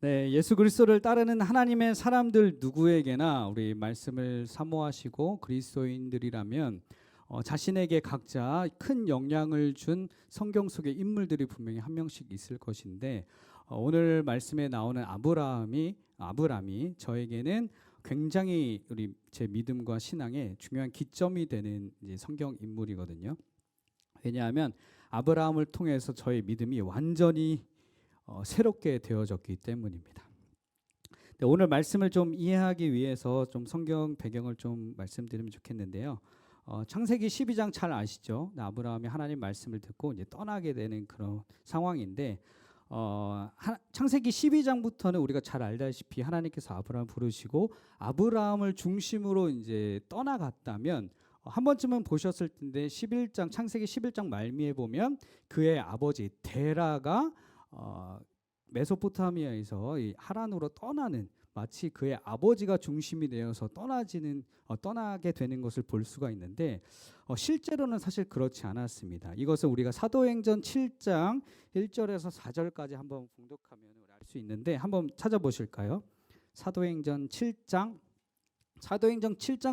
네, 예수 그리스도를 따르는 하나님의 사람들 누구에게나 우리 말씀을 사모하시고 그리스도인들이라면 자신에게 각자 큰 영향을 준 성경 속의 인물들이 분명히 한 명씩 있을 것인데 오늘 말씀에 나오는 아브라함이 저에게는 굉장히 제 믿음과 신앙의 중요한 기점이 되는 이제 성경 인물이거든요. 왜냐하면 아브라함을 통해서 저의 믿음이 완전히 새롭게 되어졌기 때문입니다. 오늘 말씀을 좀 이해하기 위해서 좀 성경 배경을 좀 말씀드리면 좋겠는데요. 창세기 12장 잘 아시죠? 아브라함이 하나님 말씀을 듣고 이제 떠나게 되는 그런 상황인데 창세기 12장부터는 우리가 잘 알다시피 하나님께서 아브라함 부르시고 아브라함을 중심으로 이제 떠나갔다면 한 번쯤은 보셨을 텐데 창세기 11장 말미에 보면 그의 아버지 데라가 메소포타미아에서 이 하란으로 떠나는 마치 그의 아버지가 중심이 되어서 떠나게 되는 것을 볼 수가 있는데 실제로는 사실 그렇지 않았습니다. 이것은 우리가 사도행전 7장 1절에서 4절까지 한번 봉독하면 알 수 있는데 한번 찾아보실까요? 사도행전 7장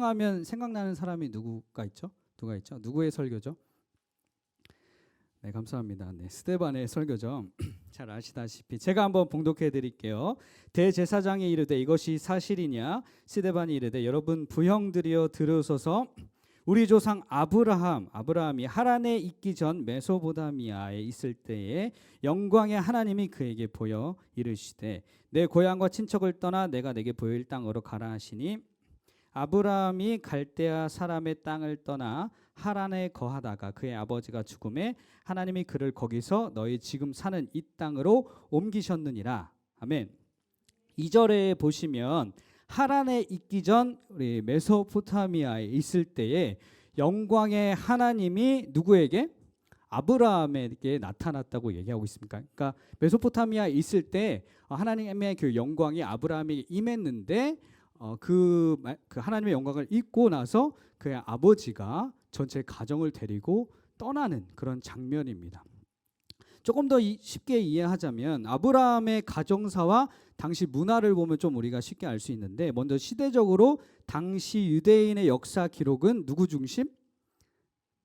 하면 생각나는 사람이 누가 있죠? 누구의 설교죠? 네, 감사합니다. 네, 스데반의 설교죠. 잘 아시다시피 제가 한번 봉독해 드릴게요. 대제사장이 이르되 이것이 사실이냐? 스데반이 이르되 여러분 부형들이여 들으소서. 우리 조상 아브라함이 하란에 있기 전 메소포타미아에 있을 때에 영광의 하나님이 그에게 보여 이르시되 내 고향과 친척을 떠나 내가 내게 보일 땅으로 가라 하시니 아브라함이 갈대아 사람의 땅을 떠나 하란에 거하다가 그의 아버지가 죽음에 하나님이 그를 거기서 너희 지금 사는 이 땅으로 옮기셨느니라. 아멘. 2절에 보시면 하란에 있기 전 우리 메소포타미아에 있을 때에 영광의 하나님이 누구에게? 아브라함에게 나타났다고 얘기하고 있습니까? 그러니까 메소포타미아에 있을 때 하나님의 그 영광이 아브라함에게 임했는데 그 하나님의 영광을 잊고 나서 그의 아버지가 전체 가정을 데리고 떠나는 그런 장면입니다. 조금 더 쉽게 이해하자면 아브라함의 가정사와 당시 문화를 보면 좀 우리가 쉽게 알 수 있는데 먼저 시대적으로 당시 유대인의 역사 기록은 누구 중심?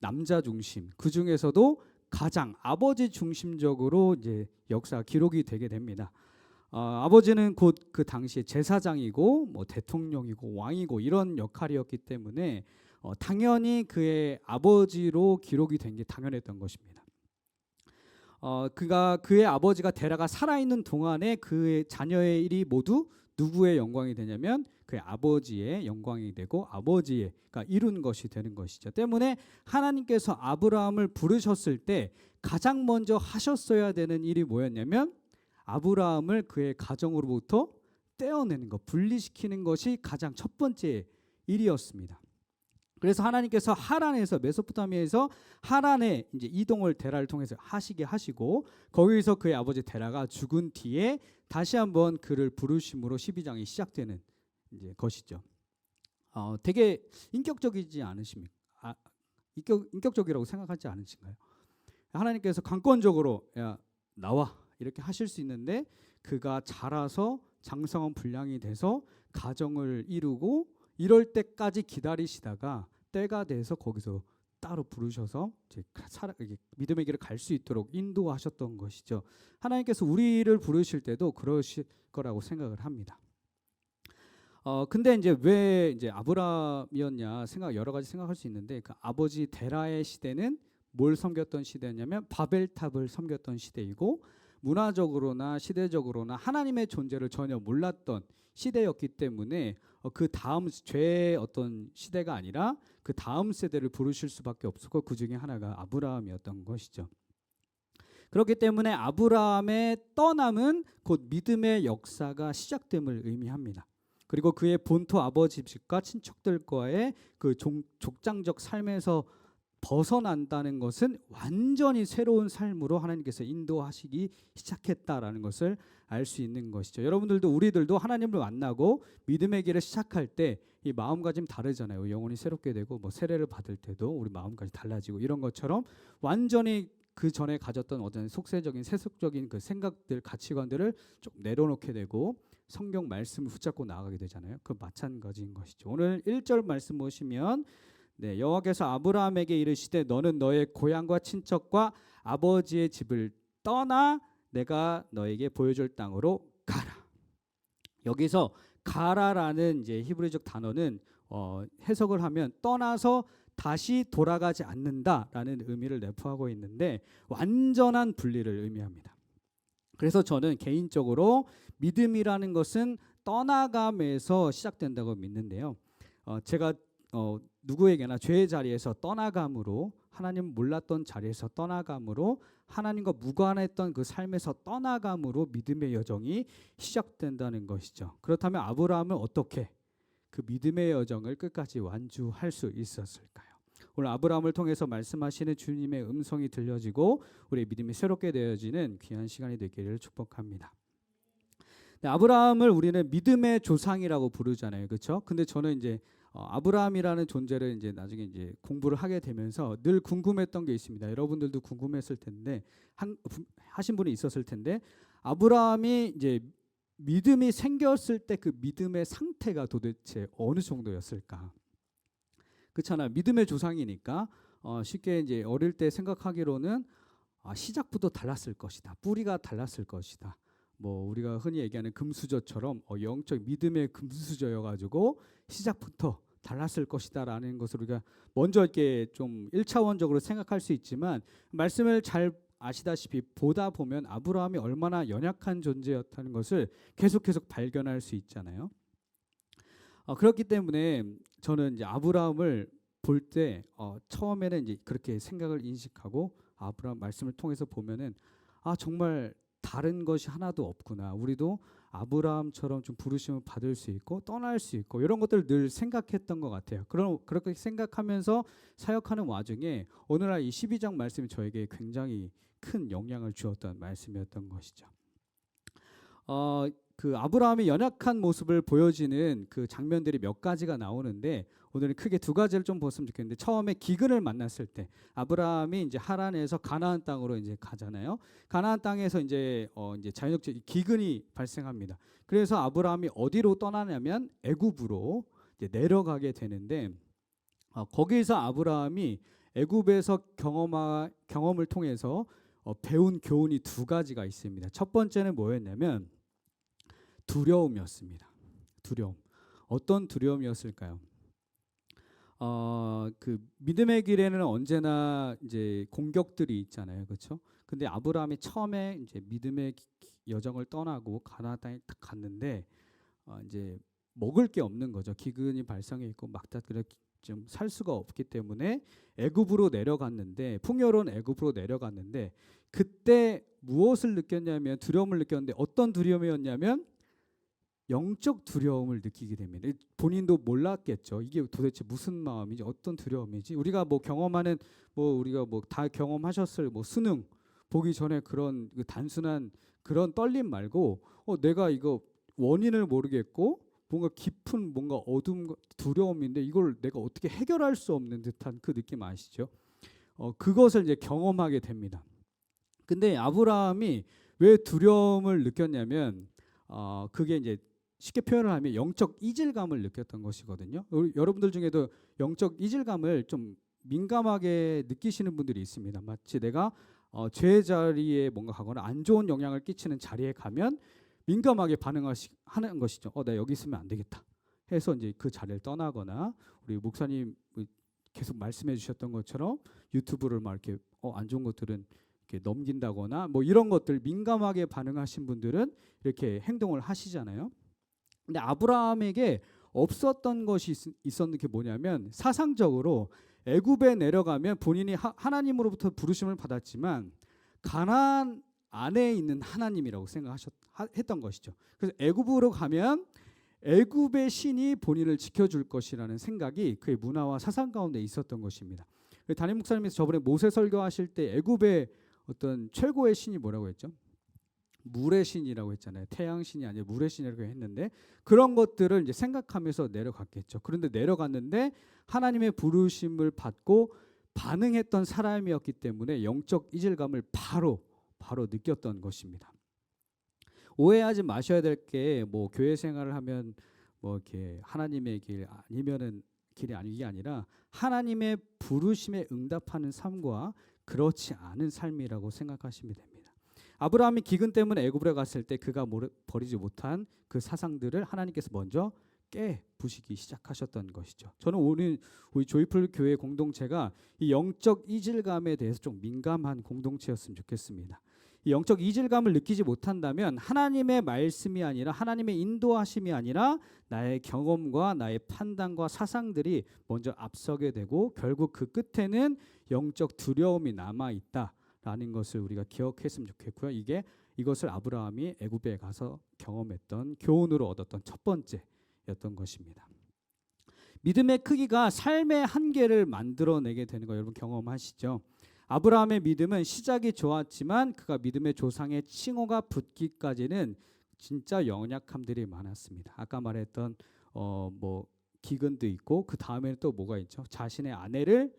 남자 중심. 그 중에서도 가장 아버지 중심적으로 이제 역사 기록이 되게 됩니다. 아버지는 곧 그 당시에 제사장이고 뭐 대통령이고 왕이고 이런 역할이었기 때문에 당연히 그의 아버지로 기록이 된 게 당연했던 것입니다. 그의 아버지가 데라가 살아있는 동안에 그의 자녀의 일이 모두 누구의 영광이 되냐면 그의 아버지의 영광이 되고 아버지가 이룬 것이 되는 것이죠. 때문에 하나님께서 아브라함을 부르셨을 때 가장 먼저 하셨어야 되는 일이 뭐였냐면 아브라함을 그의 가정으로부터 떼어내는 것, 분리시키는 것이 가장 첫 번째 일이었습니다. 그래서 하나님께서 하란에서 메소포타미아에서 하란에 이제 이동을 데라를 통해서 하시게 하시고 거기서 그의 아버지 데라가 죽은 뒤에 다시 한번 그를 부르심으로 12장이 시작되는 이제 것이죠. 되게 인격적이지 않으십니까? 인격적이라고 생각하지 않으신가요? 하나님께서 강권적으로 야 나와 이렇게 하실 수 있는데 그가 자라서 장성한 분량이 돼서 가정을 이루고 이럴 때까지 기다리시다가 때가 돼서 거기서 따로 부르셔서 이제 믿음의 길을 갈 수 있도록 인도하셨던 것이죠. 하나님께서 우리를 부르실 때도 그러실 거라고 생각을 합니다. 근데 이제 왜 이제 아브라함이었냐 여러 가지 생각할 수 있는데 그 아버지 데라의 시대는 뭘 섬겼던 시대냐면 바벨탑을 섬겼던 시대이고 문화적으로나 시대적으로나 하나님의 존재를 전혀 몰랐던 시대였기 때문에 그 다음 죄의 어떤 시대가 아니라 그 다음 세대를 부르실 수밖에 없었고 그 중에 하나가 아브라함이었던 것이죠. 그렇기 때문에 아브라함의 떠남은 곧 믿음의 역사가 시작됨을 의미합니다. 그리고 그의 본토 아버지 집과 친척들과의 그 족장적 삶에서 벗어난다는 것은 완전히 새로운 삶으로 하나님께서 인도하시기 시작했다라는 것을 알 수 있는 것이죠. 우리들도 하나님을 만나고 믿음의 길을 시작할 때 이 마음가짐 다르잖아요. 영혼이 새롭게 되고 뭐 세례를 받을 때도 우리 마음가짐 달라지고 이런 것처럼 완전히 그 전에 가졌던 어떤 속세적인 세속적인 그 생각들, 가치관들을 좀 내려놓게 되고 성경 말씀을 붙잡고 나아가게 되잖아요. 그 마찬가지인 것이죠. 오늘 1절 말씀 보시면 여호와께서 아브라함에게 이르시되 너는 너의 고향과 친척과 아버지의 집을 떠나 내가 너에게 보여줄 땅으로 가라. 여기서 가라라는 이제 히브리적 단어는 해석을 하면 떠나서 다시 돌아가지 않는다라는 의미를 내포하고 있는데 완전한 분리를 의미합니다. 그래서 저는 개인적으로 믿음이라는 것은 떠나감에서 시작된다고 믿는데요. 제가 누구에게나 죄의 자리에서 떠나감으로, 하나님 몰랐던 자리에서 떠나감으로, 하나님과 무관했던 그 삶에서 떠나감으로 믿음의 여정이 시작된다는 것이죠. 그렇다면 아브라함은 어떻게 그 믿음의 여정을 끝까지 완주할 수 있었을까요? 오늘 아브라함을 통해서 말씀하시는 주님의 음성이 들려지고 우리의 믿음이 새롭게 되어지는 귀한 시간이 되기를 축복합니다. 아브라함을 우리는 믿음의 조상이라고 부르잖아요, 그렇죠? 근데 저는 이제 아브라함이라는 존재를 이제 나중에 이제 공부를 하게 되면서 늘 궁금했던 게 있습니다. 여러분들도 궁금했을 텐데 하신 분이 있었을 텐데 아브라함이 이제 믿음이 생겼을 때 그 믿음의 상태가 도대체 어느 정도였을까? 그렇잖아. 믿음의 조상이니까 쉽게 이제 어릴 때 생각하기로는 시작부터 달랐을 것이다. 뿌리가 달랐을 것이다. 뭐 우리가 흔히 얘기하는 금수저처럼 영적 믿음의 금수저여가지고 시작부터 달랐을 것이다라는 것을 우리가 먼저 이렇게 좀 1차원적으로 생각할 수 있지만 말씀을 잘 아시다시피 보다 보면 아브라함이 얼마나 연약한 존재였다는 것을 계속 발견할 수 있잖아요. 그렇기 때문에 저는 이제 아브라함을 볼 때 처음에는 이제 그렇게 생각을 인식하고 아브라함 말씀을 통해서 보면은 정말 다른 것이 하나도 없구나. 우리도 아브라함처럼 좀 부르심을 받을 수 있고 떠날 수 있고 이런 것들 늘 생각했던 것 같아요. 그렇게 생각하면서 사역하는 와중에 오늘날 이 12장 말씀이 저에게 굉장히 큰 영향을 주었던 말씀이었던 것이죠. 그 아브라함의 연약한 모습을 보여지는 그 장면들이 몇 가지가 나오는데 오늘은 크게 두 가지를 좀 봤으면 좋겠는데 처음에 기근을 만났을 때 아브라함이 이제 하란에서 가나안 땅으로 이제 가잖아요. 가나안 땅에서 이제 자연적 기근이 발생합니다. 그래서 아브라함이 어디로 떠나냐면 애굽으로 이제 내려가게 되는데 거기서 아브라함이 애굽에서 경험을 통해서 배운 교훈이 두 가지가 있습니다. 첫 번째는 뭐였냐면 두려움이었습니다. 두려움. 어떤 두려움이었을까요? 그 믿음의 길에는 언제나 이제 공격들이 있잖아요, 그렇죠? 근데 아브라함이 처음에 이제 믿음의 여정을 떠나고 가나안 땅에 딱 갔는데 이제 먹을 게 없는 거죠. 기근이 발생해 있고 막다들에 좀 살 수가 없기 때문에 애굽으로 내려갔는데 풍요로운 애굽으로 내려갔는데 그때 무엇을 느꼈냐면 두려움을 느꼈는데 어떤 두려움이었냐면 영적 두려움을 느끼게 됩니다. 본인도 몰랐겠죠. 이게 도대체 무슨 마음이지, 어떤 두려움이지. 우리가 뭐 경험하는 우리가 뭐 다 경험하셨을 수능 보기 전에 그런 그 단순한 그런 떨림 말고 내가 이거 원인을 모르겠고 뭔가 깊은 뭔가 어둠 두려움인데 이걸 내가 어떻게 해결할 수 없는 듯한 그 느낌 아시죠? 그것을 이제 경험하게 됩니다. 근데 아브라함이 왜 두려움을 느꼈냐면 그게 이제 쉽게 표현을 하면 영적 이질감을 느꼈던 것이거든요. 여러분들 중에도 영적 이질감을 좀 민감하게 느끼시는 분들이 있습니다. 마치 내가 죄의 자리에 뭔가 가거나 안 좋은 영향을 끼치는 자리에 가면 민감하게 반응하는 것이죠. 나 여기 있으면 안 되겠다 해서 이제 그 자리를 떠나거나 우리 목사님 계속 말씀해 주셨던 것처럼 유튜브를 막 이렇게 안 좋은 것들은 이렇게 넘긴다거나 이런 것들 민감하게 반응하신 분들은 이렇게 행동을 하시잖아요. 근데 아브라함에게 없었던 것이 있었는 게 뭐냐면 사상적으로 애굽에 내려가면 본인이 하나님으로부터 부르심을 받았지만 가나안 안에 있는 하나님이라고 생각했던 것이죠. 그래서 애굽으로 가면 애굽의 신이 본인을 지켜줄 것이라는 생각이 그의 문화와 사상 가운데 있었던 것입니다. 담임 목사님께서 저번에 모세 설교하실 때 애굽의 어떤 최고의 신이 뭐라고 했죠? 물의 신이라고 했잖아요. 태양 신이 아니라 물의 신이라고 했는데 그런 것들을 이제 생각하면서 내려갔겠죠. 그런데 내려갔는데 하나님의 부르심을 받고 반응했던 사람이었기 때문에 영적 이질감을 바로 느꼈던 것입니다. 오해하지 마셔야 될 게 뭐 교회 생활을 하면 뭐 이렇게 하나님의 길 아니면은 길이 아니게 아니라 하나님의 부르심에 응답하는 삶과 그렇지 않은 삶이라고 생각하시면 됩니다. 아브라함이 기근 때문에 애굽으로 갔을 때 그가 버리지 못한 그 사상들을 하나님께서 먼저 깨부시기 시작하셨던 것이죠. 저는 오늘 우리 조이풀 교회 공동체가 이 영적 이질감에 대해서 좀 민감한 공동체였으면 좋겠습니다. 이 영적 이질감을 느끼지 못한다면 하나님의 말씀이 아니라 하나님의 인도하심이 아니라 나의 경험과 나의 판단과 사상들이 먼저 앞서게 되고 결국 그 끝에는 영적 두려움이 남아 있다라는 것을 우리가 기억했으면 좋겠고요. 이것을 아브라함이 애굽에 가서 경험했던 교훈으로 얻었던 첫 번째였던 것입니다. 믿음의 크기가 삶의 한계를 만들어내게 되는 거 여러분 경험하시죠? 아브라함의 믿음은 시작이 좋았지만 그가 믿음의 조상의 칭호가 붙기까지는 진짜 연약함들이 많았습니다. 아까 말했던 뭐 기근도 있고 그 다음에는 또 뭐가 있죠? 자신의 아내를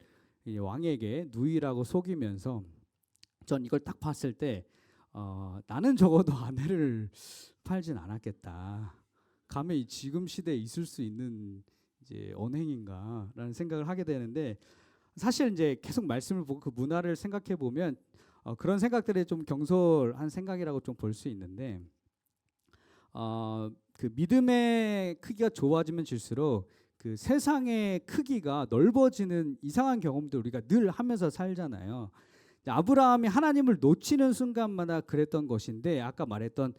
왕에게 누이라고 속이면서 전 이걸 딱 봤을 때 나는 적어도 아내를 팔진 않았겠다. 감히 지금 시대에 있을 수 있는 이제 언행인가라는 생각을 하게 되는데 사실 이제 계속 말씀을 보고 그 문화를 생각해 보면 그런 생각들이 좀 경솔한 생각이라고 좀 볼 수 있는데 그 믿음의 크기가 좋아지면 질수록 그 세상의 크기가 넓어지는 이상한 경험도 우리가 늘 하면서 살잖아요. 아브라함이 하나님을 놓치는 순간마다 그랬던 것인데 아까 말했던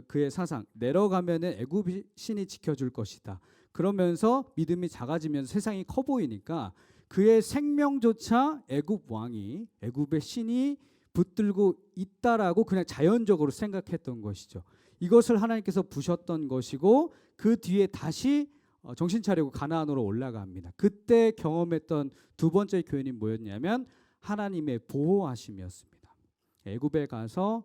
그의 사상 내려가면은 애굽 신이 지켜줄 것이다. 그러면서 믿음이 작아지면서 세상이 커 보이니까 그의 생명조차 애굽 왕이 애굽의 신이 붙들고 있다라고 그냥 자연적으로 생각했던 것이죠. 이것을 하나님께서 부셨던 것이고 그 뒤에 다시 정신 차리고 가나안으로 올라갑니다. 그때 경험했던 두 번째 교훈이 뭐였냐면 하나님의 보호하심이었습니다. 애굽에 가서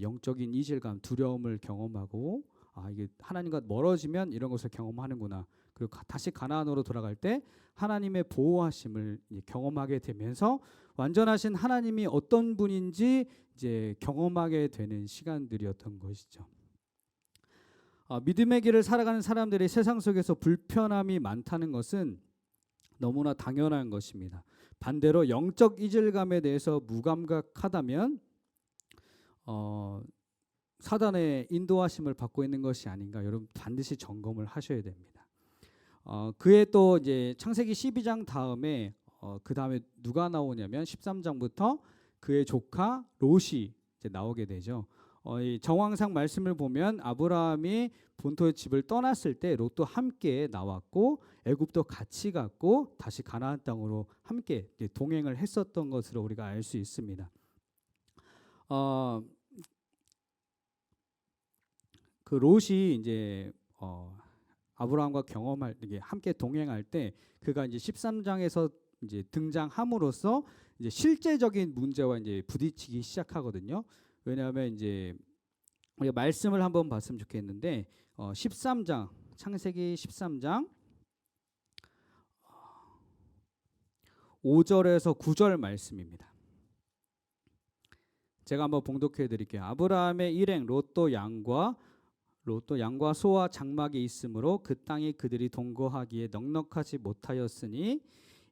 영적인 이질감, 두려움을 경험하고 이게 하나님과 멀어지면 이런 것을 경험하는구나. 그리고 다시 가나안으로 돌아갈 때 하나님의 보호하심을 경험하게 되면서 완전하신 하나님이 어떤 분인지 이제 경험하게 되는 시간들이었던 것이죠. 믿음의 길을 살아가는 사람들이 세상 속에서 불편함이 많다는 것은 너무나 당연한 것입니다. 반대로 영적 이질감에 대해서 무감각하다면 사단의 인도하심을 받고 있는 것이 아닌가 여러분 반드시 점검을 하셔야 됩니다. 그에 또 이제 창세기 12장 다음에 그 다음에 누가 나오냐면 13장부터 그의 조카 롯이 이제 나오게 되죠. 이 정황상 말씀을 보면 아브라함이 본토의 집을 떠났을 때 롯도 함께 나왔고 애굽도 같이 갔고 다시 가나안 땅으로 함께 동행을 했었던 것으로 우리가 알 수 있습니다. 그 롯이 이제 아브라함과 이게 함께 동행할 때 그가 이제 13장에서 이제 등장함으로써 이제 실제적인 문제와 이제 부딪히기 시작하거든요. 왜냐하면 이제 우리가 말씀을 한번 봤으면 좋겠는데 13장 창세기 13장 5절에서 9절 말씀입니다. 제가 한번 봉독해 드릴게요. 아브라함의 일행 롯도 양과 소와 장막이 있으므로 그 땅이 그들이 동거하기에 넉넉하지 못하였으니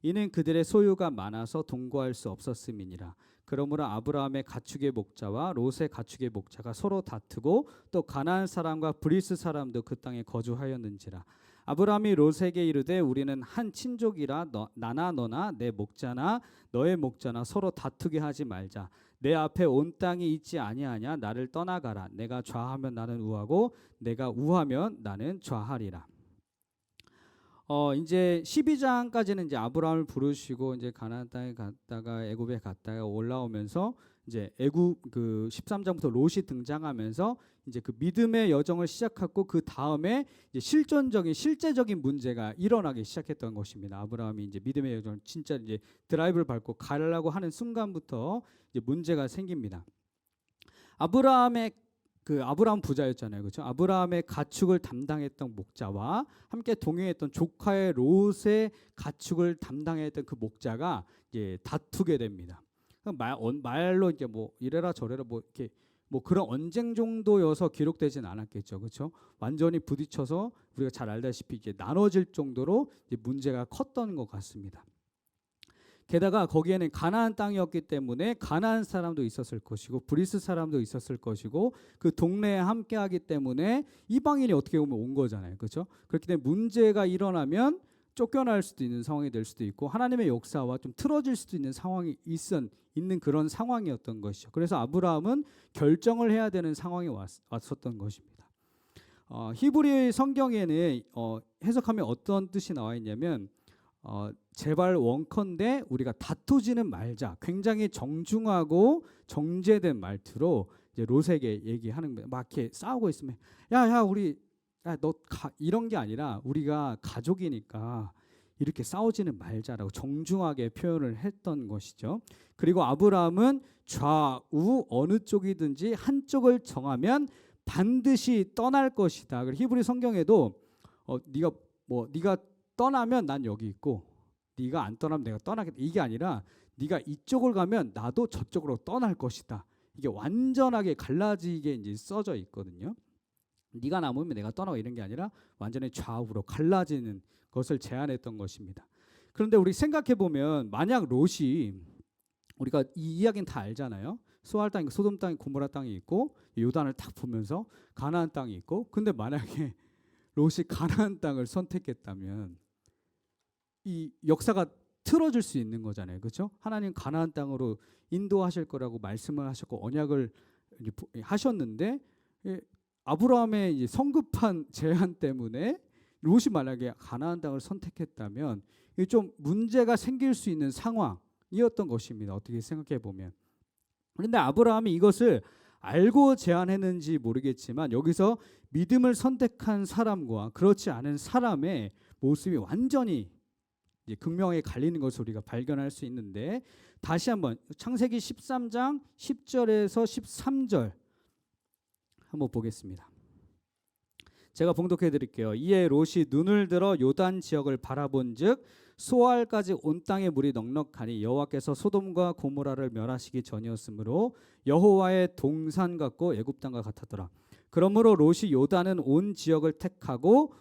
이는 그들의 소유가 많아서 동거할 수 없었음이니라. 그러므로 아브라함의 가축의 목자와 롯의 가축의 목자가 서로 다투고 또 가나안 사람과 브리스 사람도 그 땅에 거주하였는지라. 아브라함이 롯에게 이르되 우리는 한 친족이라 나나 너나 내 목자나 너의 목자나 서로 다투게 하지 말자. 내 앞에 온 땅이 있지 아니하냐. 나를 떠나가라. 내가 좌하면 나는 우하고 내가 우하면 나는 좌하리라. 이제 12장까지는 이제 아브라함을 부르시고 이제 가나안 땅에 갔다가 애굽에 갔다가 올라오면서 이제 애굽 그 13장부터 롯이 등장하면서 이제 그 믿음의 여정을 시작하고 그 다음에 이제 실제적인 문제가 일어나기 시작했던 것입니다. 아브라함이 이제 믿음의 여정을 진짜 이제 드라이브를 밟고 가려고 하는 순간부터 이제 문제가 생깁니다. 아브라함의 그 아브라함 부자였잖아요, 그렇죠? 아브라함의 가축을 담당했던 목자와 함께 동행했던 조카의 롯의 가축을 담당했던 그 목자가 이제 다투게 됩니다. 말로 이제 뭐 이래라 저래라 뭐 이렇게 뭐 그런 언쟁 정도여서 기록되진 않았겠죠, 그렇죠? 완전히 부딪혀서 우리가 잘 알다시피 이제 나눠질 정도로 이제 문제가 컸던 것 같습니다. 게다가 거기에는 가나안 땅이었기 때문에 가나안 사람도 있었을 것이고 브리스 사람도 있었을 것이고 그 동네에 함께하기 때문에 이방인이 어떻게 보면 온 거잖아요, 그렇죠? 그렇기 때문에 문제가 일어나면 쫓겨날 수도 있는 상황이 될 수도 있고 하나님의 역사와 좀 틀어질 수도 있는 상황이 있는 그런 상황이었던 것이죠. 그래서 아브라함은 결정을 해야 되는 상황이 왔었던 것입니다. 히브리 성경에는 해석하면 어떤 뜻이 나와 있냐면 제발 원컨대 우리가 다투지는 말자. 굉장히 정중하고 정제된 말투로 이제 롯에게 얘기하는 거예요. 막 이렇게 싸우고 있으면 야야 우리 너 이런 게 아니라 우리가 가족이니까 이렇게 싸우지는 말자라고 정중하게 표현을 했던 것이죠. 그리고 아브라함은 좌우 어느 쪽이든지 한쪽을 정하면 반드시 떠날 것이다. 그리고 히브리 성경에도 네가 떠나면 난 여기 있고 네가 안 떠나면 내가 떠나겠다. 이게 아니라 네가 이쪽을 가면 나도 저쪽으로 떠날 것이다. 이게 완전하게 갈라지게 이제 써져 있거든요. 네가 남으면 내가 떠나고 이런 게 아니라 완전히 좌우로 갈라지는 것을 제안했던 것입니다. 그런데 우리 생각해 보면 만약 롯이 우리가 이 이야기는 다 알잖아요. 소알 땅이 소돔 땅이 고모라 땅이 있고 요단을 딱 보면서 가나안 땅이 있고 근데 만약에 롯이 가나안 땅을 선택했다면 이 역사가 틀어질 수 있는 거잖아요, 그렇죠? 하나님 가나안 땅으로 인도하실 거라고 말씀을 하셨고 언약을 하셨는데 아브라함의 이제 성급한 제안 때문에 롯이 만약에 가나안 땅을 선택했다면 좀 문제가 생길 수 있는 상황이었던 것입니다. 어떻게 생각해 보면. 그런데 아브라함이 이것을 알고 제안했는지 모르겠지만 여기서 믿음을 선택한 사람과 그렇지 않은 사람의 모습이 완전히 이제 극명하게 갈리는 것을 우리가 발견할 수 있는데 다시 한번 창세기 13장 10절에서 13절 한번 보겠습니다. 제가 봉독해 드릴게요. 이에 롯이 눈을 들어 요단 지역을 바라본즉 소알까지 온 땅의 물이 넉넉하니 여호와께서 소돔과 고모라를 멸하시기 전이었으므로 여호와의 동산 같고 애굽 땅과 같았더라. 그러므로 롯이 요단은 온 지역을 택하고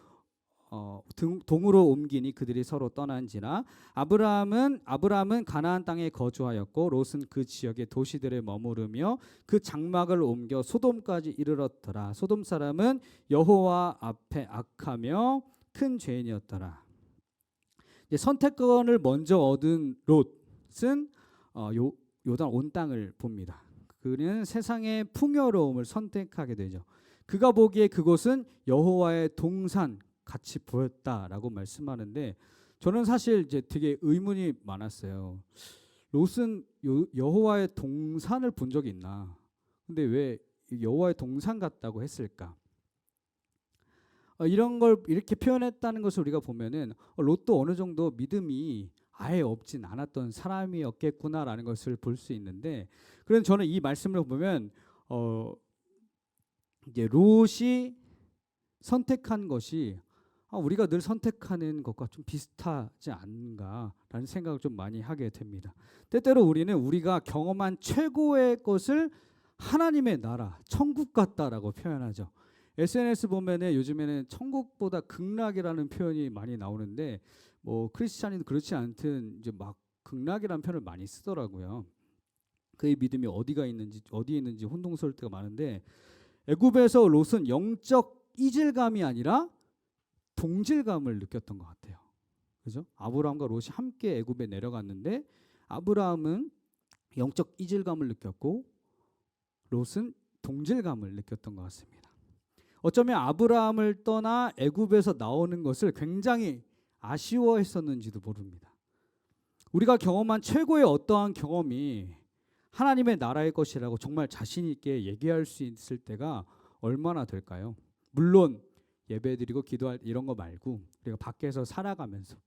동으로 옮기니 그들이 서로 떠난지라. 아브라함은 가나안 땅에 거주하였고 롯은 그 지역의 도시들에 머무르며 그 장막을 옮겨 소돔까지 이르렀더라. 소돔 사람은 여호와 앞에 악하며 큰 죄인이었더라. 선택권을 먼저 얻은 롯은 요단 온 땅을 봅니다. 그는 세상의 풍요로움을 선택하게 되죠. 그가 보기에 그곳은 여호와의 동산 같이 보였다라고 말씀하는데 저는 사실 이제 되게 의문이 많았어요. 롯은 여호와의 동산을 본 적이 있나? 근데 왜 여호와의 동산 같다고 했을까? 이런 걸 이렇게 표현했다는 것을 우리가 보면은 롯도 어느 정도 믿음이 아예 없진 않았던 사람이었겠구나라는 것을 볼 수 있는데 그래서 저는 이 말씀을 보면 이제 롯이 선택한 것이 우리가 늘 선택하는 것과 좀 비슷하지 않은가라는 생각을 좀 많이 하게 됩니다. 때때로 우리는 우리가 경험한 최고의 것을 하나님의 나라, 천국 같다라고 표현하죠. SNS 보면은 요즘에는 천국보다 극락이라는 표현이 많이 나오는데 뭐 크리스찬이든 그렇지 않든 이제 막 극락이라는 표현을 많이 쓰더라고요. 그의 믿음이 어디에 있는지 혼동스러울 때가 많은데 애굽에서 롯은 영적 이질감이 아니라 동질감을 느꼈던 것 같아요. 그죠? 아브라함과 롯이 함께 애굽에 내려갔는데 아브라함은 영적 이질감을 느꼈고 롯은 동질감을 느꼈던 것 같습니다. 어쩌면 아브라함을 떠나 애굽에서 나오는 것을 굉장히 아쉬워했었는지도 모릅니다. 우리가 경험한 최고의 어떠한 경험이 하나님의 나라의 것이라고 정말 자신 있게 얘기할 수 있을 때가 얼마나 될까요? 물론 예배드리고 기도할 이런 거 말고 우리가 밖에서 살아가면서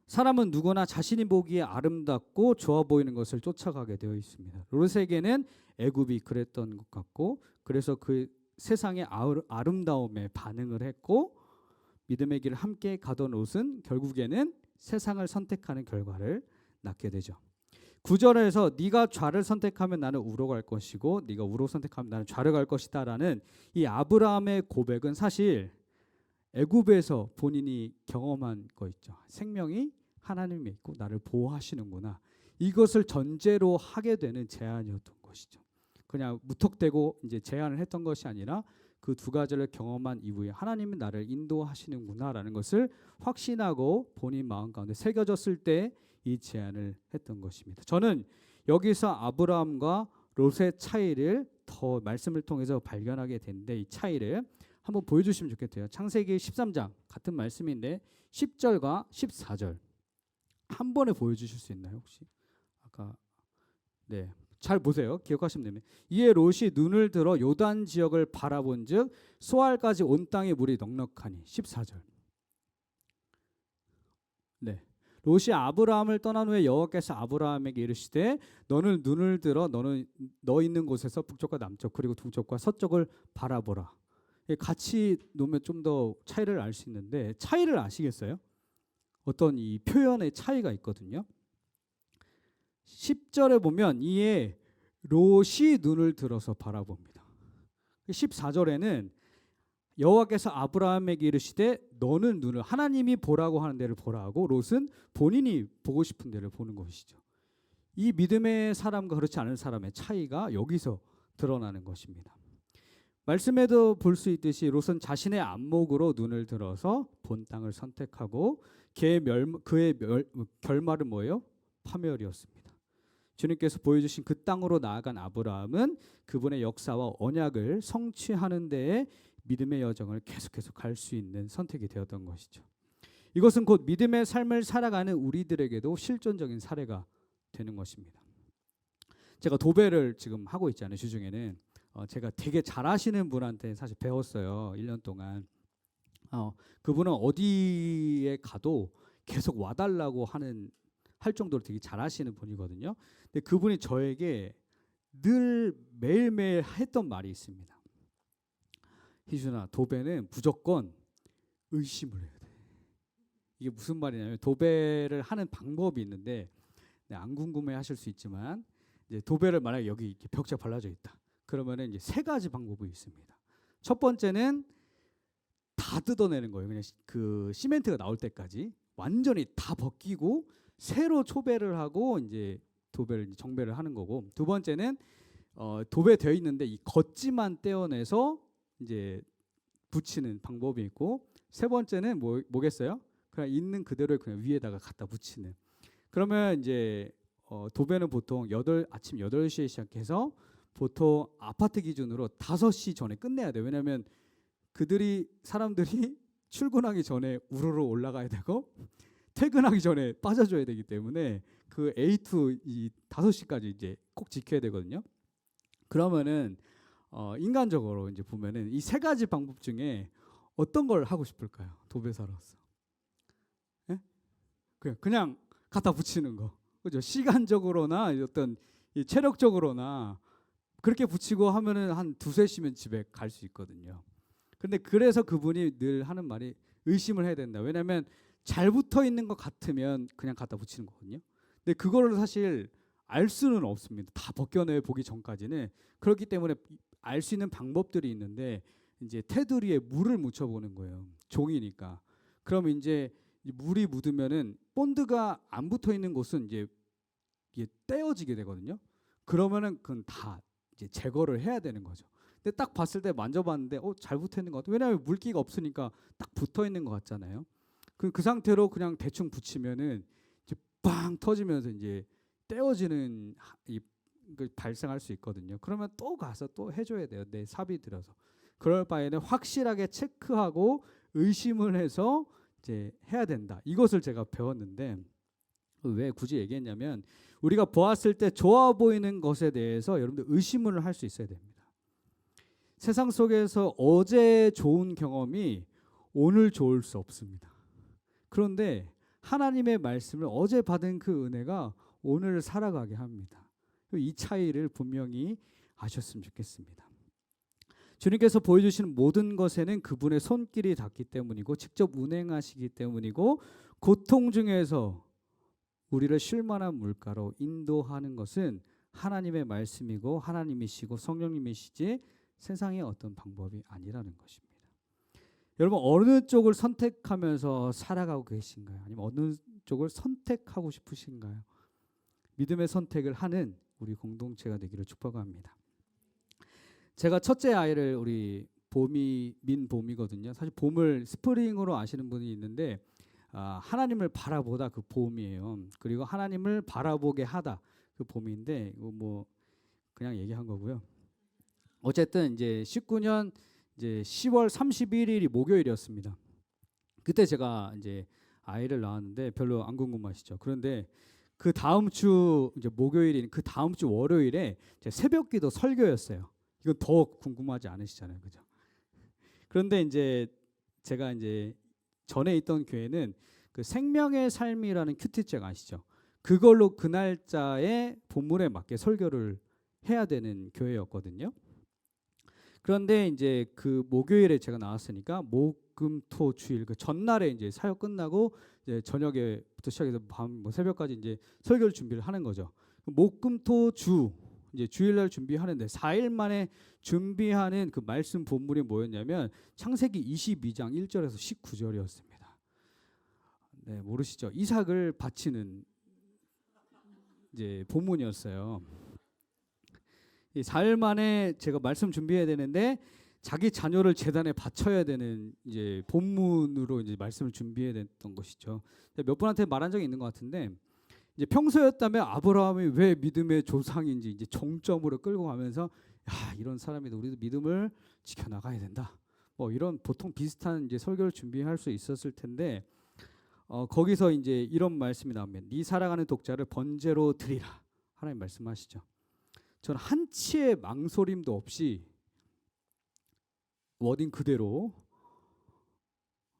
사람은 누구나 자신이 보기에 아름답고 좋아 보이는 것을 쫓아가게 되어 있습니다. 롯에게는 애굽이 그랬던 것 같고, 그래서 그 세상의 아름다움에 반응을 했고, 믿음의 길을 함께 가던 롯은 결국에는 세상을 선택하는 결과를 낳게 되죠. 9절에서 네가 좌를 선택하면 나는 우로 갈 것이고 네가 우로 선택하면 나는 좌를 갈 것이다라는 이 아브라함의 고백은 사실 애굽에서 본인이 경험한 거 있죠. 생명이 하나님에 있고 나를 보호하시는구나. 이것을 전제로 하게 되는 제안이었던 것이죠. 그냥 무턱대고 이제 제안을 했던 것이 아니라 그 두 가지를 경험한 이후에 하나님이 나를 인도하시는구나라는 것을 확신하고 본인 마음 가운데 새겨졌을 때 이 제안을 했던 것입니다. 저는 여기서 아브라함과 롯의 차이를 더 말씀을 통해서 발견하게 되는데, 이 차이를 한번 보여주시면 좋겠대요. 창세기 13장 같은 말씀인데 10절과 14절 한 번에 보여주실 수 있나요 혹시? 아까 네, 잘 보세요. 기억하시면 됩니다. 이에 롯이 눈을 들어 요단 지역을 바라본즉 소알까지 온 땅의 물이 넉넉하니. 14절. 네. 롯이 아브라함을 떠난 후에 여호와께서 아브라함에게 이르시되 너는 눈을 들어 너는 너 있는 곳에서 북쪽과 남쪽 그리고 동쪽과 서쪽을 바라보라. 같이 놓으면 좀 더 차이를 알 수 있는데, 차이를 아시겠어요? 어떤 이 표현의 차이가 있거든요. 10절에 보면 이에 롯이 눈을 들어서 바라봅니다. 14절에는 여호와께서 아브라함에게 이르시되 너는 눈을, 하나님이 보라고 하는 데를 보라 하고 롯은 본인이 보고 싶은 데를 보는 것이죠. 이 믿음의 사람과 그렇지 않은 사람의 차이가 여기서 드러나는 것입니다. 말씀에도 볼 수 있듯이 롯은 자신의 안목으로 눈을 들어서 본 땅을 선택하고 그의 결말은 뭐예요? 파멸이었습니다. 주님께서 보여주신 그 땅으로 나아간 아브라함은 그분의 역사와 언약을 성취하는 데에 믿음의 여정을 계속해서 갈 수 있는 선택이 되었던 것이죠. 이것은 곧 믿음의 삶을 살아가는 우리들에게도 실존적인 사례가 되는 것입니다. 제가 도배를 지금 하고 있잖아요. 주중에는 제가 되게 잘하시는 분한테 사실 배웠어요. 1년 동안. 그분은 어디에 가도 계속 와달라고 할 정도로 되게 잘하시는 분이거든요. 근데 그분이 저에게 늘 매일매일 했던 말이 있습니다. 희준아, 도배는 무조건 의심을 해야 돼. 이게 무슨 말이냐면, 도배를 하는 방법이 있는데, 안 궁금해 하실 수 있지만, 이제 도배를 만약에 여기 이렇게 벽지가 발라져 있다. 그러면은 이제 세 가지 방법이 있습니다. 첫 번째는 다 뜯어내는 거예요. 그냥 그 시멘트가 나올 때까지 완전히 다 벗기고 새로 초배를 하고 이제 도배를 정배를 하는 거고, 두 번째는 도배되어 있는데 이 겉지만 떼어내서 이제 붙이는 방법이 있고, 세 번째는 뭐겠어요? 그냥 있는 그대로 그냥 위에다가 갖다 붙이는. 그러면 이제 도배는 보통 아침 8시에 시작해서 보통 아파트 기준으로 5시 전에 끝내야 돼요. 왜냐하면 사람들이 출근하기 전에 우르르 올라가야 되고 퇴근하기 전에 빠져줘야 되기 때문에 그 A2 이 5시까지 이제 꼭 지켜야 되거든요. 그러면은 인간적으로 이제 보면은 이 세 가지 방법 중에 어떤 걸 하고 싶을까요? 도배사로서. 예? 그냥 갖다 붙이는 거. 그죠? 시간적으로나 어떤 체력적으로나 그렇게 붙이고 하면은 한 2-3시면 집에 갈 수 있거든요. 근데 그래서 그분이 늘 하는 말이 의심을 해야 된다. 왜냐하면 잘 붙어 있는 것 같으면 그냥 갖다 붙이는 거거든요. 근데 그거를 사실 알 수는 없습니다. 다 벗겨내 보기 전까지는. 그렇기 때문에 알 수 있는 방법들이 있는데, 이제 테두리에 물을 묻혀보는 거예요. 종이니까. 그럼 이제 물이 묻으면은 본드가 안 붙어 있는 곳은 이제 이게 떼어지게 되거든요. 그러면은 그건 다 이제 제거를 해야 되는 거죠. 근데 딱 봤을 때 만져봤는데 잘 붙어 있는 것 같아요. 왜냐하면 물기가 없으니까 딱 붙어 있는 것 같잖아요. 그 상태로 그냥 대충 붙이면은 이제 빵 터지면서 이제 떼어지는 발생할 수 있거든요. 그러면 또 가서 또 해줘야 돼요. 내 사비 들여서. 그럴 바에는 확실하게 체크하고 의심을 해서 이제 해야 된다. 이것을 제가 배웠는데, 왜 굳이 얘기했냐면, 우리가 보았을 때 좋아 보이는 것에 대해서 여러분들 의심을 할 수 있어야 됩니다. 세상 속에서 어제 좋은 경험이 오늘 좋을 수 없습니다. 그런데 하나님의 말씀을 어제 받은 그 은혜가 오늘 살아가게 합니다. 이 차이를 분명히 아셨으면 좋겠습니다. 주님께서 보여주시는 모든 것에는 그분의 손길이 닿기 때문이고 직접 운행하시기 때문이고 고통 중에서 우리를 쉴만한 물가로 인도하는 것은 하나님의 말씀이고 하나님이시고 성령님이시지 세상의 어떤 방법이 아니라는 것입니다. 여러분 어느 쪽을 선택하면서 살아가고 계신가요? 아니면 어느 쪽을 선택하고 싶으신가요? 믿음의 선택을 하는 우리 공동체가 되기를 축복합니다. 제가 첫째 아이를 우리 민봄이거든요. 사실 봄을 스프링으로 아시는 분이 있는데 하나님을 바라보다 그 봄이에요. 그리고 하나님을 바라보게 하다 그 봄인데 이거 뭐 그냥 얘기한 거고요. 어쨌든 이제 19년 이제 10월 31일이 목요일이었습니다. 그때 제가 이제 아이를 낳았는데 별로 안 궁금하시죠? 그런데 그 다음 주 이제 목요일인 그 다음 주 월요일에 새벽기도 설교였어요. 이건 더 궁금하지 않으시잖아요, 그죠? 그런데 이제 제가 이제 전에 있던 교회는 그 생명의 삶이라는 큐티책 아시죠? 그걸로 그 날짜에 본문에 맞게 설교를 해야 되는 교회였거든요. 그런데 이제 그 목요일에 제가 나왔으니까 목금토 주일 그 전날에 이제 사역 끝나고 이제 저녁에부터 시작해서 밤 뭐 새벽까지 이제 설교를 준비를 하는 거죠. 목금토 주 이제 주일날 준비하는데 4일 만에 준비하는 그 말씀 본문이 뭐였냐면 창세기 22장 1절에서 19절이었습니다. 네, 모르시죠? 이삭을 바치는 이제 본문이었어요. 이 4일 만에 제가 말씀 준비해야 되는데 자기 자녀를 제단에 바쳐야 되는 이제 본문으로 이제 말씀을 준비해야 됐던 것이죠. 몇 분한테 말한 적이 있는 것 같은데 이제 평소였다면 아브라함이 왜 믿음의 조상인지 이제 정점으로 끌고 가면서 야 이런 사람이다 우리도 믿음을 지켜나가야 된다. 뭐 이런 보통 비슷한 이제 설교를 준비할 수 있었을 텐데 거기서 이제 이런 말씀이 나오면 네 사랑하는 독자를 번제로 드리라 하나님 말씀하시죠. 저는 한치의 망설임도 없이 워딩 그대로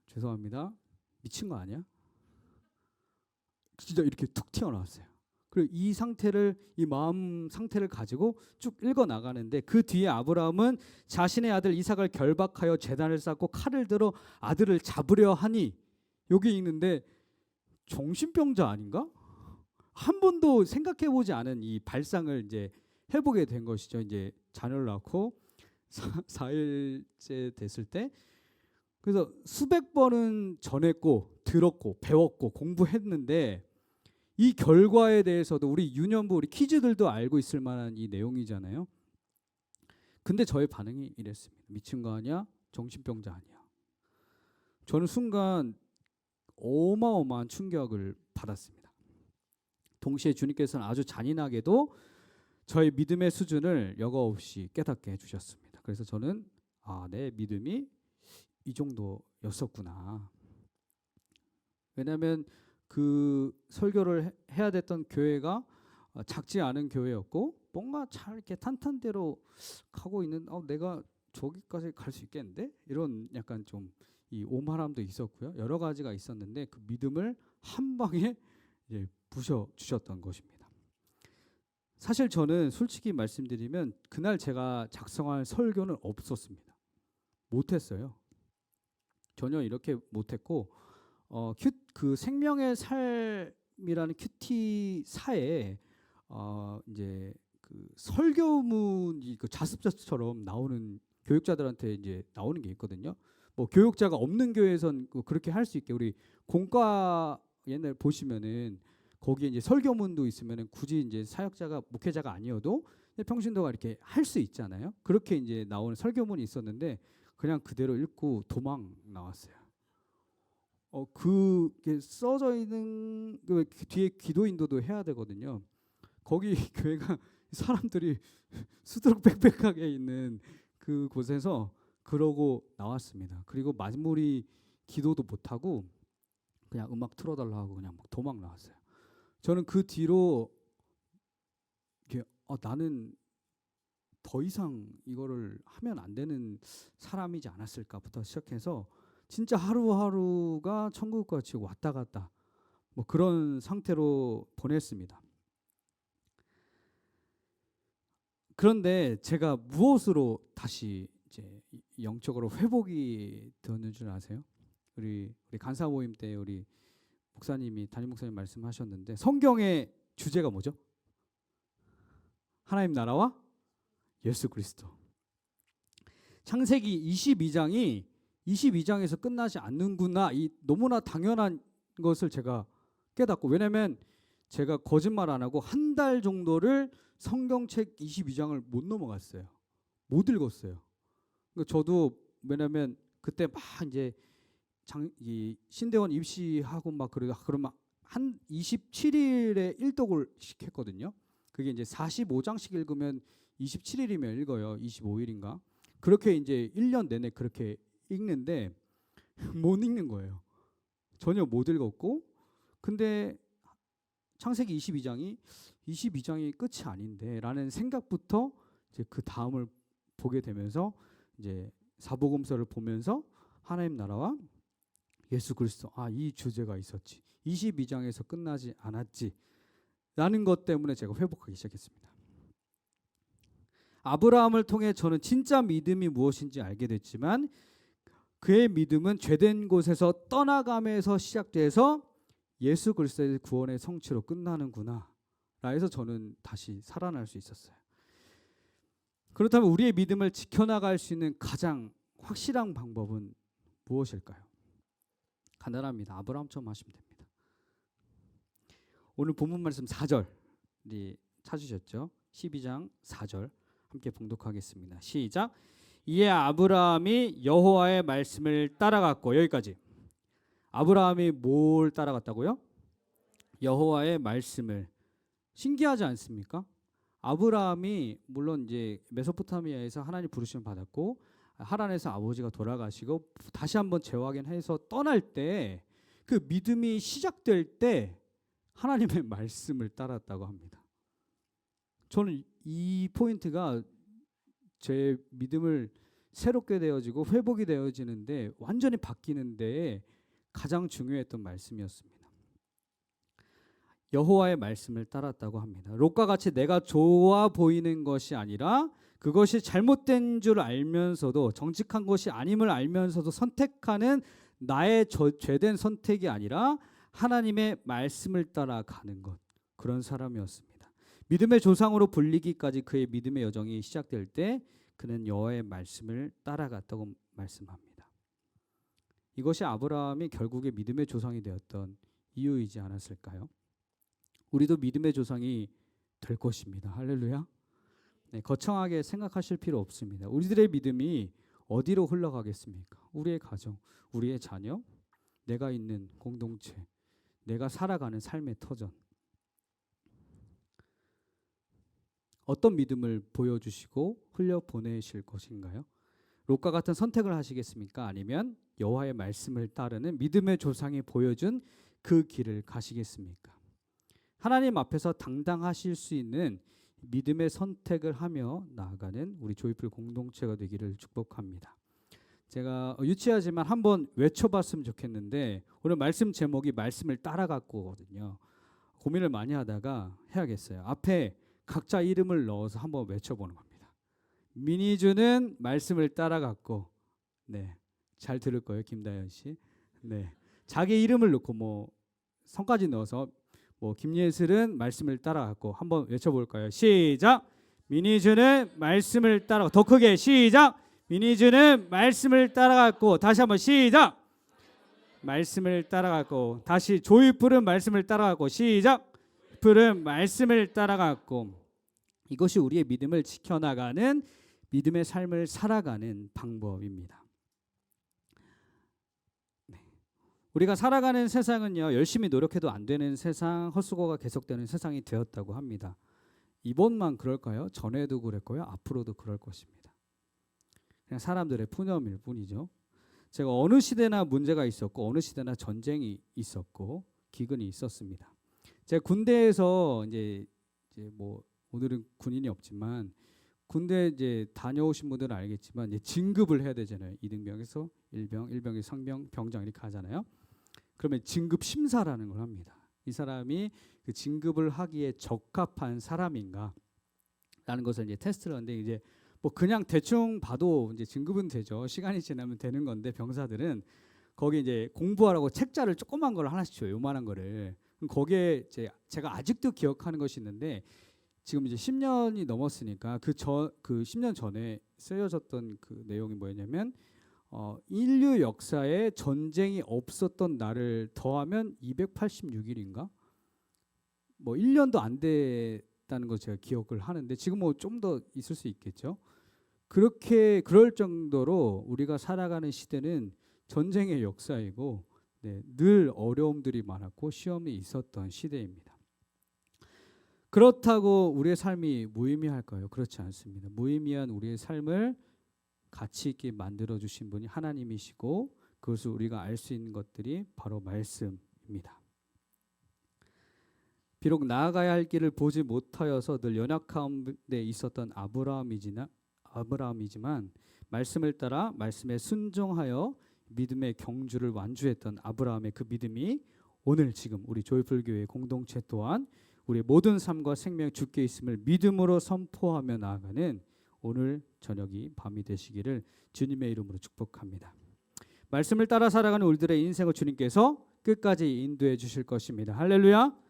죄송합니다. 미친 거 아니야? 진짜 이렇게 툭 튀어나왔어요. 그리고 이 마음 상태를 가지고 쭉 읽어 나가는데 그 뒤에 아브라함은 자신의 아들 이삭을 결박하여 제단을 쌓고 칼을 들어 아들을 잡으려 하니 여기 있는데 정신병자 아닌가? 한 번도 생각해 보지 않은 이 발상을 이제 해보게 된 것이죠. 이제 자녀를 낳고 4일째 됐을 때 그래서 수백 번은 전했고 들었고 배웠고 공부했는데 이 결과에 대해서도 우리 유년부 우리 키즈들도 알고 있을 만한 이 내용이잖아요. 근데 저의 반응이 이랬습니다. 미친 거 아니야? 정신병자 아니야? 저는 순간 어마어마한 충격을 받았습니다. 동시에 주님께서는 아주 잔인하게도 저의 믿음의 수준을 여과 없이 깨닫게 해주셨습니다. 그래서 저는 내 믿음이 이 정도였었구나. 왜냐하면 그 설교를 해야 됐던 교회가 작지 않은 교회였고 뭔가 잘 이렇게 탄탄대로 가고 있는 내가 저기까지 갈 수 있겠는데 이런 약간 좀 이 오만함도 있었고요. 여러 가지가 있었는데 그 믿음을 한 방에 이제 부셔 주셨던 것입니다. 사실 저는 솔직히 말씀드리면 그날 제가 작성할 설교는 없었습니다. 못했어요. 전혀 이렇게 못했고 그 생명의 삶이라는 큐티사에 이제 그 설교문이 그 자습서처럼 나오는 교육자들한테 이제 나오는 게 있거든요. 뭐 교육자가 없는 교회에선 그렇게 할 수 있게 우리 공과 옛날 보시면은 거기에 이제 설교문도 있으면은 굳이 이제 사역자가 목회자가 아니어도 평신도가 이렇게 할 수 있잖아요. 그렇게 이제 나오는 설교문이 있었는데 그냥 그대로 읽고 도망 나왔어요. 그게 써져 있는 그 뒤에 기도 인도도 해야 되거든요. 거기 교회가 사람들이 수두룩 빽빽하게 있는 그 곳에서 그러고 나왔습니다. 그리고 마무리 기도도 못 하고 그냥 음악 틀어달라 하고 그냥 막 도망 나왔어요. 저는 그 뒤로 이게 나는 더 이상 이거를 하면 안 되는 사람이지 않았을까부터 시작해서 진짜 하루하루가 천국같이 왔다 갔다 뭐 그런 상태로 보냈습니다. 그런데 제가 무엇으로 다시 이제 영적으로 회복이 되었는 줄 아세요? 우리 간사 모임 때 우리 목사님이 담임 목사님 말씀하셨는데 성경의 주제가 뭐죠? 하나님 나라와 예수 그리스도. 창세기 22장에서 끝나지 않는구나. 이 너무나 당연한 것을 제가 깨닫고, 왜냐하면 제가 거짓말 안 하고 한 달 정도를 성경책 22장을 못 넘어갔어요. 못 읽었어요. 그러니까 저도 왜냐하면 그때 막 이제 이 신대원 입시하고 막 그러면 한 27일에 일독을씩 했거든요. 그게 이제 45장씩 읽으면 27일이면 읽어요. 25일인가. 그렇게 이제 1년 내내 그렇게 읽는데 못 읽는 거예요. 전혀 못 읽었고, 근데 창세기 22장이 끝이 아닌데 라는 생각부터 이제 그 다음을 보게 되면서 이제 사복음서를 보면서 하나님 나라와 예수 그리스도, 이 주제가 있었지, 22장에서 끝나지 않았지 라는 것 때문에 제가 회복하기 시작했습니다. 아브라함을 통해 저는 진짜 믿음이 무엇인지 알게 됐지만 그의 믿음은 죄된 곳에서 떠나감에서 시작돼서 예수 그리스도의 구원의 성취로 끝나는구나 라 해서 저는 다시 살아날 수 있었어요. 그렇다면 우리의 믿음을 지켜나갈 수 있는 가장 확실한 방법은 무엇일까요? 간단합니다. 아브라함처럼 하시면 됩니다. 오늘 본문 말씀 4절 찾으셨죠? 12장 4절 함께 봉독하겠습니다. 시작. 이에 아브라함이 여호와의 말씀을 따라갔고, 여기까지. 아브라함이 뭘 따라갔다고요? 여호와의 말씀을. 신기하지 않습니까? 아브라함이 물론 이제 메소포타미아에서 하나님 부르심을 받았고 하란에서 아버지가 돌아가시고 다시 한번 재확인해서 떠날 때 그 믿음이 시작될 때 하나님의 말씀을 따랐다고 합니다. 저는 이 포인트가 제 믿음을 새롭게 되어지고 회복이 되어지는데 완전히 바뀌는 데에 가장 중요했던 말씀이었습니다. 여호와의 말씀을 따랐다고 합니다. 롯과 같이 내가 좋아 보이는 것이 아니라 그것이 잘못된 줄 알면서도, 정직한 것이 아님을 알면서도 선택하는 나의 죄된 선택이 아니라 하나님의 말씀을 따라가는 것, 그런 사람이었습니다. 믿음의 조상으로 불리기까지 그의 믿음의 여정이 시작될 때 그는 여호와의 말씀을 따라갔다고 말씀합니다. 이것이 아브라함이 결국에 믿음의 조상이 되었던 이유이지 않았을까요? 우리도 믿음의 조상이 될 것입니다. 할렐루야. 네, 거창하게 생각하실 필요 없습니다. 우리들의 믿음이 어디로 흘러가겠습니까? 우리의 가정, 우리의 자녀, 내가 있는 공동체, 내가 살아가는 삶의 터전. 어떤 믿음을 보여주시고 흘려보내실 것인가요? 롯과 같은 선택을 하시겠습니까? 아니면 여호와의 말씀을 따르는 믿음의 조상이 보여준 그 길을 가시겠습니까? 하나님 앞에서 당당하실 수 있는 믿음의 선택을 하며 나아가는 우리 조이풀 공동체가 되기를 축복합니다. 제가 유치하지만 한번 외쳐봤으면 좋겠는데 오늘 말씀 제목이 말씀을 따라갔고거든요. 고민을 많이 하다가 해야겠어요. 앞에 각자 이름을 넣어서 한번 외쳐보는 겁니다. 민희주는 말씀을 따라갔고, 네, 잘 들을 거예요, 김다현 씨. 네, 자기 이름을 넣고 뭐 성까지 넣어서 김예슬은 말씀을 따라갔고, 한번 외쳐볼까요? 시작. 민희주는 말씀을 따라, 더 크게 시작. 민희주는 말씀을 따라갔고, 다시 한번 시작. 말씀을 따라갔고, 다시 조이풀은 말씀을 따라갔고, 시작. 풀은 말씀을 따라갔고. 이것이 우리의 믿음을 지켜나가는, 믿음의 삶을 살아가는 방법입니다. 우리가 살아가는 세상은요, 열심히 노력해도 안 되는 세상, 헛수고가 계속되는 세상이 되었다고 합니다. 이번만 그럴까요? 전에도 그랬고요, 앞으로도 그럴 것입니다. 그냥 사람들의 푸념일 뿐이죠. 제가 어느 시대나 문제가 있었고 어느 시대나 전쟁이 있었고 기근이 있었습니다. 제가 군대에서 이제 오늘은 군인이 없지만 군대 이제 다녀오신 분들은 알겠지만 이제 진급을 해야 되잖아요. 2등병에서 1병, 1병에서 상병, 병장 이렇게 하잖아요. 그러면 진급 심사라는 걸 합니다. 이 사람이 그 진급을 하기에 적합한 사람인가? 라는 것을 이제 테스트를 하는데 이제 뭐 그냥 대충 봐도 이제 진급은 되죠. 시간이 지나면 되는 건데 병사들은 거기 이제 공부하라고 책자를 조그만 걸 하나씩 줘요. 요만한 거를. 그럼 거기에 이제 제가 아직도 기억하는 것이 있는데 지금 이제 10년이 넘었으니까 그 10년 전에 쓰여졌던 그 내용이 뭐였냐면 인류 역사에 전쟁이 없었던 날을 더하면 286일인가? 뭐 1년도 안 됐다는 거 제가 기억을 하는데 지금 뭐 좀 더 있을 수 있겠죠. 그럴 정도로 우리가 살아가는 시대는 전쟁의 역사이고 늘 어려움들이 많았고 시험이 있었던 시대입니다. 그렇다고 우리의 삶이 무의미할까요? 그렇지 않습니다. 무의미한 우리의 삶을 가치 있게 만들어 주신 분이 하나님이시고 그것을 우리가 알 수 있는 것들이 바로 말씀입니다. 비록 나아가야 할 길을 보지 못하여서 늘 연약함에 있었던 아브라함이지만 말씀을 따라 말씀에 순종하여 믿음의 경주를 완주했던 아브라함의 그 믿음이 오늘 지금 우리 조이풀교회 공동체 또한 우리의 모든 삶과 생명 주께 있음을 믿음으로 선포하며 나아가는 오늘 저녁이 밤이 되시기를 주님의 이름으로 축복합니다. 말씀을 따라 살아가는 우리들의 인생을 주님께서 끝까지 인도해 주실 것입니다. 할렐루야.